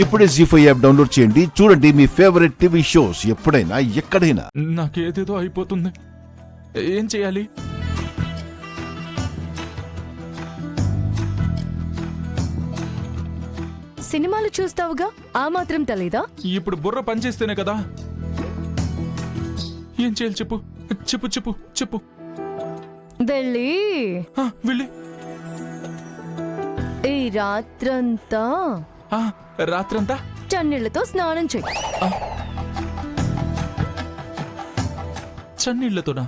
ఇప్పుడే జీ5 app download చేయండి. చూడండి మీ ఫేవరెట్ టీవీ షోస్ ఎప్పుడైనా ఎక్కడైనా. నాకేదేదో అయిపోతుంది. ఏం చేయాలి? సినిమాలు చూస్తావుగా, ఆ మాత్రం తెలీదా? ఇప్పుడు బుర్ర పనిచేస్తేనే కదా. ఏం చేయాలి చెప్పు చెప్పు చెప్పు చెప్పు. వెళ్ళి వెళ్ళి ఈ రాత్రంతా రాత్రంతా చన్నీళ్లతో స్నానం చెయ్యి. చన్నీళ్లతోనా?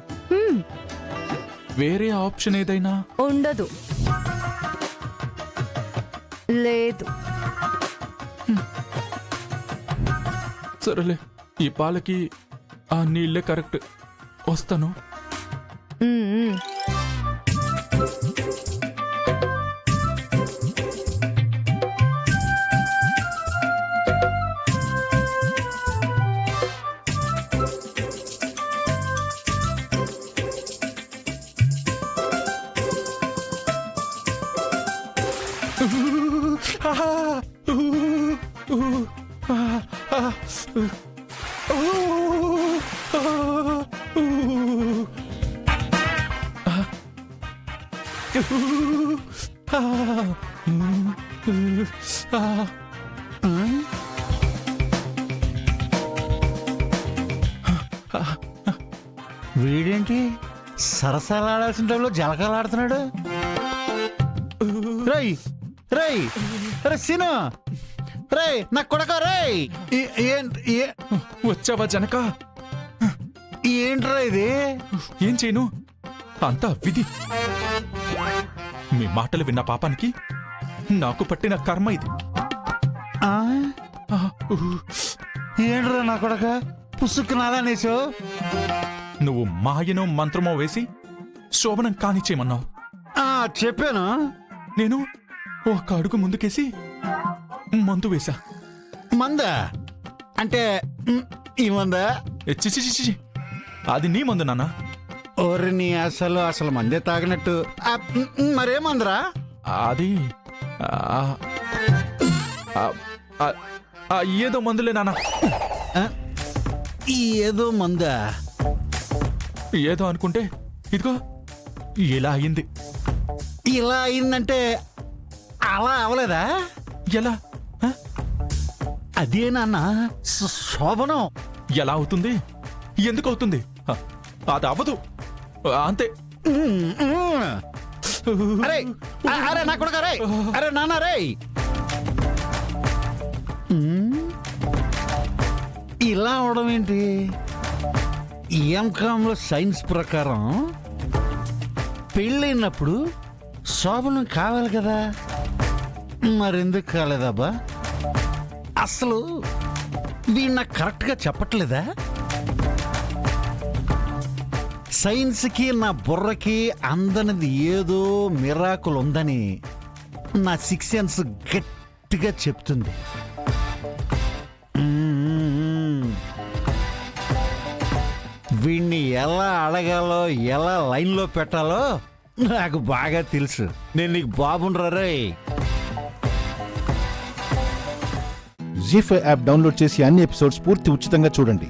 వేరే ఆప్షన్ ఏదైనా ఉండదు. లేదు. సరేలే, ఈ పాలకి ఆ నీళ్లే కరెక్ట్. వస్తాను. వీడేంటి సరసాలాడాల్సిన టైంలో జలకాలాడుతున్నాడు? రై రై రే సీను, రే నా కొడక, రేయ్ వచ్చావా జనక? ఏంట్రా ఇది? ఏం చేయను, అంతా విధి. మీ మాటలు విన్న పాపానికి నాకు పట్టిన కర్మ ఇది. ఏంట్రా నా కొడక పుసుక్కు నాదానేసో? నువ్వు మాయనో మంత్రమో వేసి శోభనం కానిచ్చేయమన్నావు. చెప్పాను. నేను ఒక అడుగు ముందుకేసి మందు వేశా. మందా అంటే ఈ మందా? చిచి, అది నీ మందు నాన్న. ఓరి నీ అసలు మందే తాగినట్టు. మరేమందరా? అది ఏదో మందులే నాన్న. ఏదో మందా? ఏదో అనుకుంటే ఇదిగో ఇలా అయింది. ఇలా అయిందంటే అలా అవలేదా? ఎలా? అదే నాన్న శోభనం. ఎలా అవుతుంది? ఎందుకు అవుతుంది? అది అవ్వదు అంతే. అరే అరే నా కొడుకు, అరే అరే నాన్న, రే ఇలా అవడం ఏంటి? ఎంకామ్లో సైన్స్ ప్రకారం పెళ్ళైనప్పుడు శోభనం కావాలి కదా, మరెందుకు కాలేదబ్బా? అసలు వీడు నాకు కరెక్ట్గా చెప్పట్లేదా? సైన్స్కి నా బుర్రకి అందనిది ఏదో మిరాకుల్ ఉందని నా సిక్స్ సెన్స్ గట్టిగా చెప్తుంది. వీణ్ణి ఎలా అడగాలో, ఎలా లైన్లో పెట్టాలో నాకు బాగా తెలుసు. నేను నీకు బాబునరా రే. జీ5 యాప్ డౌన్లోడ్ చేసి అన్ని ఎపిసోడ్స్ పూర్తి ఉచితంగా చూడండి.